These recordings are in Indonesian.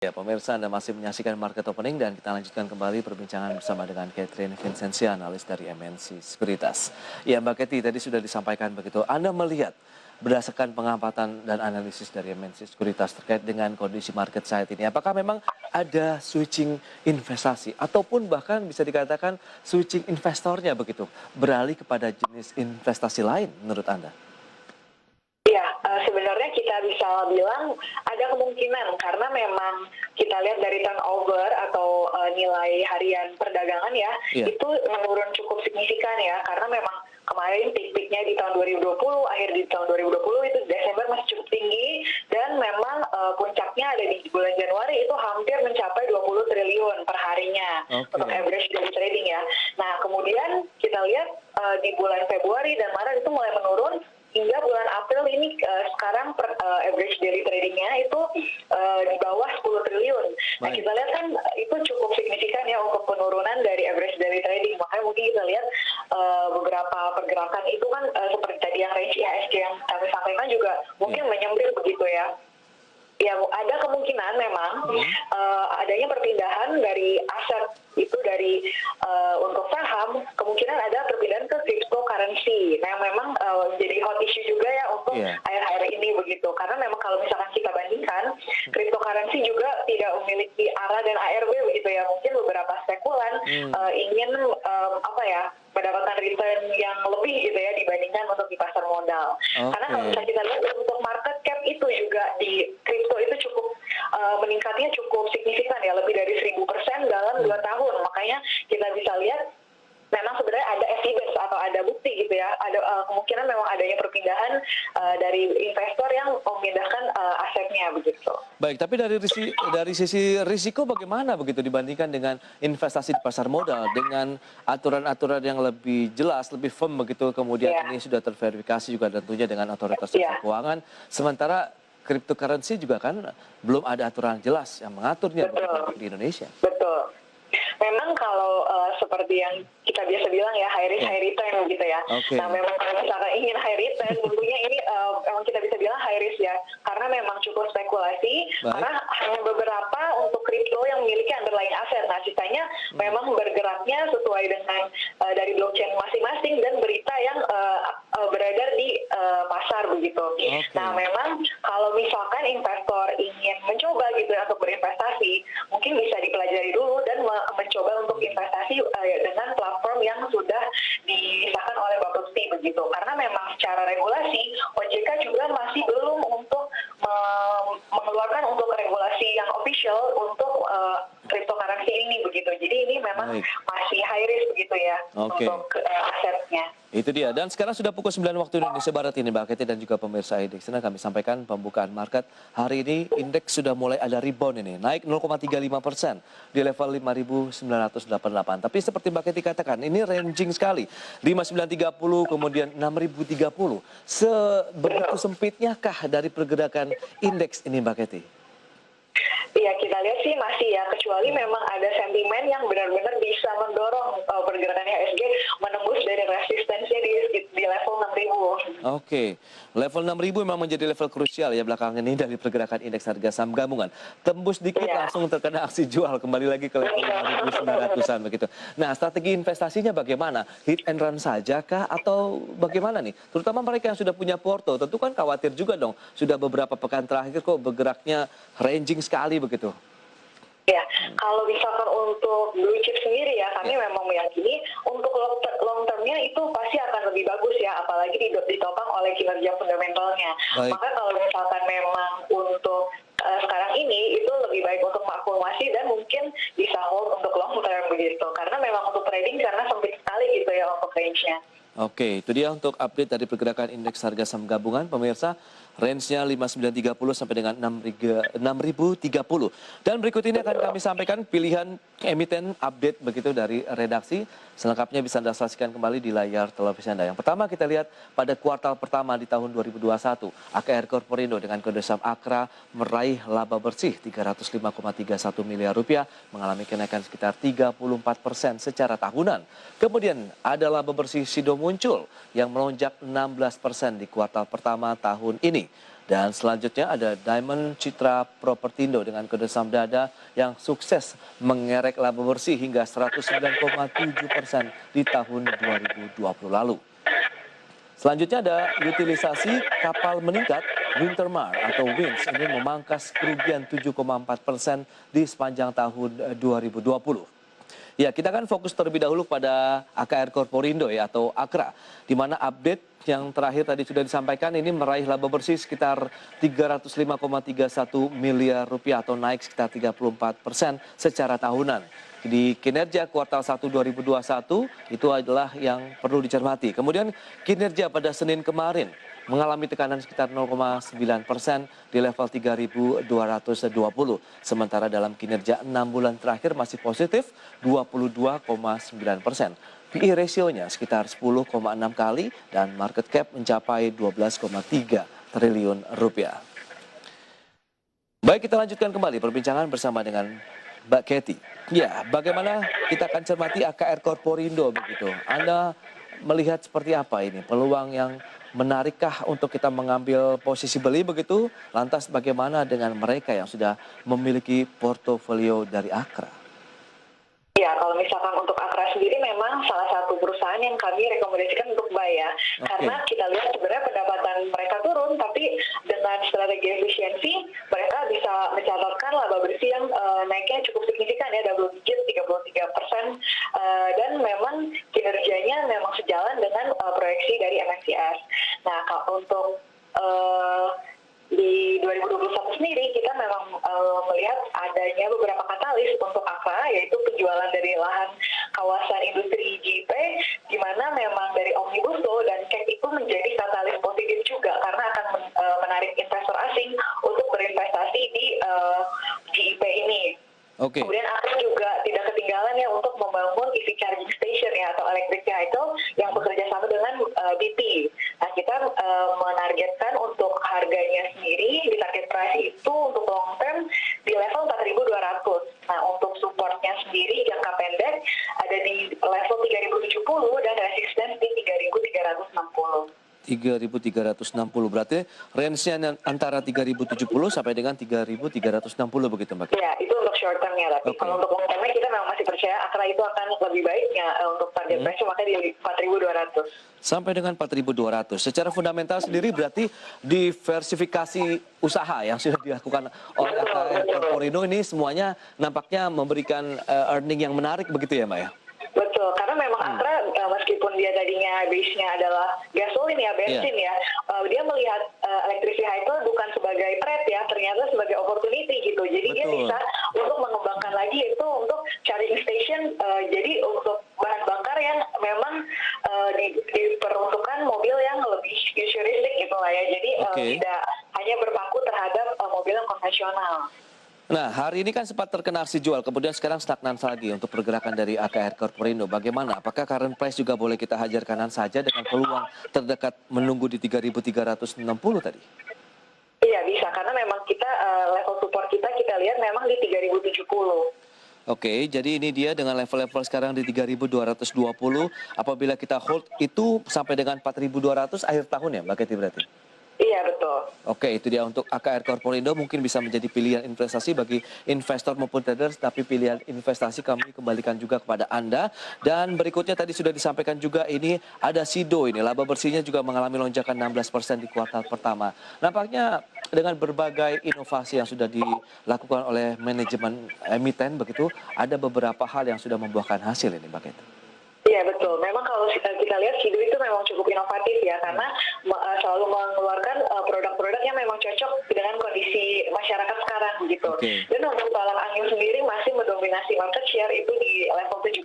Ya, pemirsa Anda masih menyaksikan Market Opening dan kita lanjutkan kembali perbincangan bersama dengan Catherine Vincentia, analis dari MNC Sekuritas. Ya, Mbak Cathy, tadi sudah disampaikan begitu. Anda melihat berdasarkan pengamatan dan analisis dari MNC Sekuritas terkait dengan kondisi market saat ini, apakah memang ada switching investasi ataupun bahkan bisa dikatakan switching investornya begitu, beralih kepada jenis investasi lain menurut Anda? Ya, sebenarnya kita bisa bilang ada kemungkinan karena memang kita lihat dari turnover atau nilai harian perdagangan ya, Iya. itu menurun cukup signifikan ya, karena memang kemarin peak-peaknya di tahun 2020, akhir di tahun 2020 itu Desember masih cukup tinggi dan memang puncaknya ada di bulan Januari itu hampir mencapai 20 triliun per harinya untuk average daily trading ya. Nah, kemudian kita lihat di bulan Februari dan Maret itu mulai menurun hingga bulan April ini sekarang average daily tradingnya itu di bawah 10 triliun. Nah, kita lihat kan itu cukup signifikan ya untuk penurunan dari average daily trading. Makanya mungkin kita lihat beberapa pergerakan itu kan seperti tadi yang range IHSG yang kami sampaikan juga mungkin menyempil begitu ya. Ya, ada kemungkinan memang adanya perpindahan dari aset itu dari untuk saham, kemungkinan ada perpindahan ke cryptocurrency. Nah, memang jadi hot issue juga ya untuk akhir-akhir ini begitu. Karena memang kalau misalkan kita bandingkan, cryptocurrency juga tidak memiliki ARA dan ARB begitu ya. Mungkin beberapa spekulan ingin mendapatkan return yang lebih gitu ya dibandingkan untuk di pasar modal. Karena kalau misalnya kita lihat untuk market cap itu juga di kripto itu cukup meningkatnya cukup signifikan ya, lebih dari 1000% dalam 2 tahun. Makanya kita bisa lihat memang sebenarnya ada evidence atau ada bukti gitu ya, ada kemungkinan memang adanya perpindahan dari investor yang memindahkan asetnya begitu. Baik, tapi dari sisi risiko bagaimana begitu dibandingkan dengan investasi di pasar modal dengan aturan-aturan yang lebih jelas, lebih firm begitu, kemudian ini sudah terverifikasi juga tentunya dengan otoritas jasa keuangan, sementara cryptocurrency juga kan belum ada aturan jelas yang mengaturnya di Indonesia. Betul. Memang kalau seperti yang kita biasa bilang ya, high risk high return gitu ya. Nah, memang kalau misalkan ingin high return, tentunya ini memang kita bisa bilang high risk ya, karena memang cukup spekulasi, karena hanya beberapa untuk kripto yang memiliki underlying aset. Nah, sisanya memang bergeraknya sesuai dengan dari blockchain masing-masing dan berita yang beredar di pasar begitu. Nah, memang kalau misalkan investor ingin mencoba gitu ya untuk berinvestasi, mungkin bisa dipelajari dulu dan mencoba untuk investasi dengan platform yang sudah disahkan oleh Bapepti begitu. Karena memang secara regulasi OJK juga masih belum untuk mengeluarkan untuk regulasi yang official untuk cryptocurrency ini begitu. Jadi ini memang masih high risk begitu ya untuk asetnya. Itu dia. Dan sekarang sudah pukul 9 waktu Indonesia Barat ini, Mbak Cathy dan juga pemirsa IDX. Nah, kami sampaikan pembukaan market. Hari ini indeks sudah mulai ada rebound ini. Naik 0,35% di level 5.988. Tapi seperti Mbak Cathy katakan, ini ranging sekali. 5.930 kemudian 6.030. Sebegitu sempitnya kah dari pergerakan indeks ini, Mbak Cathy? Iya, kita lihat sih masih ya, kecuali memang ada sentimen yang benar-benar bisa mendorong pergerakan IHSG menembus dari resistensinya di level 6.000. Level 6.000 memang menjadi level krusial ya belakangan ini dari pergerakan indeks harga saham gabungan. Tembus dikit langsung terkena aksi jual, kembali lagi ke level 5.900-an begitu. Nah, strategi investasinya bagaimana? Hit and run saja kah atau bagaimana nih? Terutama mereka yang sudah punya porto, tentu kan khawatir juga dong. Sudah beberapa pekan terakhir kok bergeraknya ranging sekali begitu. Ya, kalau misalkan untuk blue chip sendiri ya, kami memang meyakini untuk long termnya itu pasti akan lebih bagus ya, apalagi ditopang oleh kinerja fundamentalnya. Maka kalau misalkan memang untuk sekarang ini itu lebih baik untuk akumulasi dan mungkin bisa hold untuk long term begitu. Karena memang untuk trading karena sempit sekali gitu ya untuk range-nya. Itu dia untuk update dari pergerakan indeks harga saham gabungan, pemirsa. Range-nya 5.930 sampai dengan 6.030. Dan berikut ini akan kami sampaikan pilihan emiten update begitu dari redaksi. Selengkapnya bisa Anda saksikan kembali di layar televisi Anda. Yang pertama kita lihat pada kuartal pertama di tahun 2021, AKR Corporindo dengan kode saham AKRA meraih laba bersih 305,31 miliar rupiah, mengalami kenaikan sekitar 34% secara tahunan. Kemudian ada laba bersih Sido muncul yang melonjak 16% di kuartal pertama tahun ini. Dan selanjutnya ada Diamond Citra Propertindo dengan kode saham dada yang sukses mengerek laba bersih hingga 109,7% di tahun 2020 lalu. Selanjutnya ada utilisasi kapal meningkat. Wintermar atau WINS ini memangkas kerugian 7,4% di sepanjang tahun 2020. Ya, kita akan fokus terlebih dahulu pada AKR Corporindo ya atau AKRA, di mana update yang terakhir tadi sudah disampaikan ini meraih laba bersih sekitar 305,31 miliar rupiah atau naik sekitar 34% secara tahunan. Di kinerja kuartal 1 2021 itu adalah yang perlu dicermati. Kemudian kinerja pada Senin kemarin mengalami tekanan sekitar 0,9% di level 3.220. Sementara dalam kinerja 6 bulan terakhir masih positif 22,9%. PE ratio-nya sekitar 10,6 kali dan market cap mencapai 12,3 triliun rupiah. Baik, kita lanjutkan kembali perbincangan bersama dengan Mbak Katy. Ya, bagaimana kita akan cermati AKR Corporindo begitu? Anda melihat seperti apa ini? Peluang yang menarikkah untuk kita mengambil posisi beli begitu? Lantas bagaimana dengan mereka yang sudah memiliki portofolio dari AKRA? Ya, kalau misalkan untuk AKRA sendiri memang salah satu perusahaan yang kami rekomendasikan untuk buy ya. Karena kita lihat sebenarnya pendapatan mereka turun, tapi dengan strategi efisiensi mereka bisa mencatatkan laba bersih yang naiknya cukup signifikan ya, double digit 33%. Dan memang kinerjanya memang sejalan dengan proyeksi dari MSCI. Nah, kalau untuk di 2021 sendiri kita memang melihat adanya beberapa katalis untuk AKRA, yaitu penjualan dari lahan kawasan industri JIP, di mana memang dari Omnibus Law dan CAC itu menjadi katalis positif juga karena akan menarik investor asing untuk berinvestasi di JIP ini. Kemudian AKRA juga tidak ketinggalan ya untuk membangun EV charging station ya atau electric vehicle yang bekerja sama dengan BP. Nah, kita menargetkan untuk harganya sendiri di target price itu untuk long term di level 4.200. Nah, untuk supportnya sendiri jangka pendek ada di level 3.070 dan resistance di 3.360. 3.360 berarti range-nya antara 3.070 sampai dengan 3.360 begitu Mbak? Ya, itu untuk short term-nya, tapi kalau untuk long term-nya kita memang masih percaya AKRA itu akan lebih baiknya untuk target price makanya di 4.200. Sampai dengan 4.200. Secara fundamental sendiri berarti diversifikasi usaha yang sudah dilakukan oleh AKR Corporindo ini semuanya nampaknya memberikan earning yang menarik begitu ya Mbak ya? Betul, karena memang AKRA meskipun dia tadinya base-nya adalah gasolin ya, bensin ya, dia melihat electric vehicle bukan sebagai threat ya, ternyata sebagai opportunity gitu. Jadi dia bisa untuk mengembangkan lagi itu untuk charging station, jadi untuk bahan bakar yang memang diperuntukkan mobil yang lebih futuristik gitu lah ya. Jadi tidak hanya berpaku terhadap mobil yang konvensional. Nah, hari ini kan sempat terkena aksi jual, kemudian sekarang stagnan lagi untuk pergerakan dari AKR Corporindo. Bagaimana? Apakah current price juga boleh kita hajar kanan saja dengan peluang terdekat menunggu di 3.360 tadi? Iya, bisa. Karena memang kita level support kita lihat memang di 3.070. Oke, jadi ini dia dengan level-level sekarang di 3.220. Apabila kita hold itu sampai dengan 4.200 akhir tahun ya Mbak Katy berarti? Iya, betul. Oke, itu dia untuk AKR Corporindo mungkin bisa menjadi pilihan investasi bagi investor maupun traders, tapi pilihan investasi kami kembalikan juga kepada Anda. Dan berikutnya tadi sudah disampaikan juga ini ada Sido ini, laba bersihnya juga mengalami lonjakan 16% di kuartal pertama. Nampaknya dengan berbagai inovasi yang sudah dilakukan oleh manajemen emiten begitu, ada beberapa hal yang sudah membuahkan hasil ini Mbak Katy. Iya, betul. Memang kalau kita lihat Sido itu memang cukup inovatif ya, karena selalu mengeluarkan produk-produk yang memang cocok dengan kondisi masyarakat sekarang gitu. Dan untuk talang angin sendiri masih mendominasi market share itu di level 72%,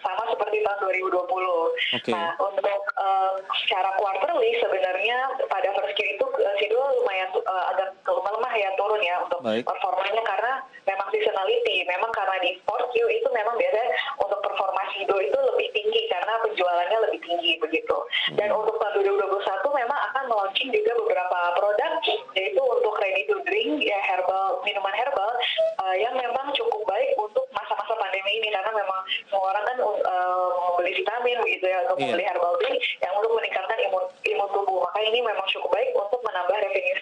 sama seperti tahun 2020. Nah, untuk secara quarterly sebenarnya pada first Q itu Sido lumayan agak lemah ya, turun ya untuk performanya karena memang seasonality. Memang karena di fourth Q itu memang biasanya untuk performa Sido itu lebih tinggi karena penjualannya lebih tinggi begitu. Dan untuk tahun 2021 memang akan launching juga beberapa produk, yaitu untuk ready to drink ya, herbal, minuman herbal yang memang cukup baik untuk masa-masa pandemi ini karena memang semua orang kan membeli vitamin begitu ya, untuk membeli herbal drink yang untuk meningkatkan imun tubuh. Maka ini memang cukup baik untuk menambah revenue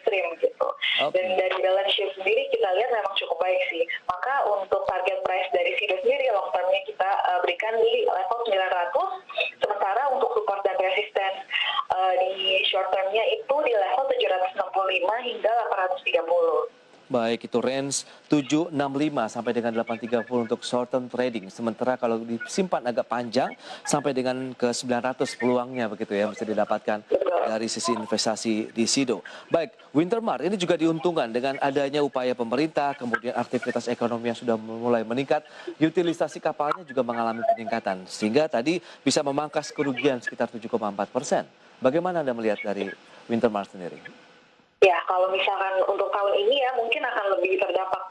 baik itu range 765 sampai dengan 830 untuk short term trading. Sementara kalau disimpan agak panjang sampai dengan ke 900 peluangnya begitu ya bisa didapatkan dari sisi investasi di Sido. Baik, Wintermart ini juga diuntungkan dengan adanya upaya pemerintah, kemudian aktivitas ekonomi yang sudah mulai meningkat, utilisasi kapalnya juga mengalami peningkatan sehingga tadi bisa memangkas kerugian sekitar 7,4%. Bagaimana Anda melihat dari Wintermart sendiri? Ya, kalau misalkan untuk tahun ini ya mungkin akan lebih terdampak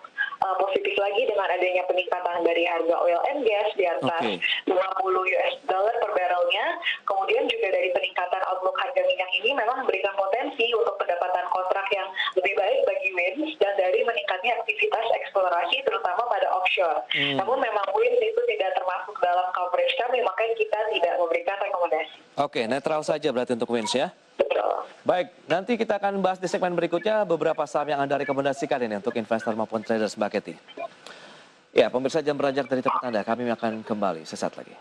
positif lagi dengan adanya peningkatan dari harga oil and gas di atas 20 US dollar per barrelnya. Kemudian juga dari peningkatan outlook harga minyak ini memang memberikan potensi untuk pendapatan kontrak yang lebih baik bagi WINS dan dari meningkatnya aktivitas eksplorasi terutama pada offshore. Namun memang WINS itu tidak termasuk dalam coverage kami, makanya kita tidak memberikan rekomendasi. Oke, netral saja berarti untuk WINS ya? Betul. Baik, nanti kita akan bahas di segmen berikutnya beberapa saham yang Anda rekomendasikan ini untuk investor maupun traders Mbak Kety. Ya, pemirsa jam beranjak dari tempat Anda, kami akan kembali sesaat lagi.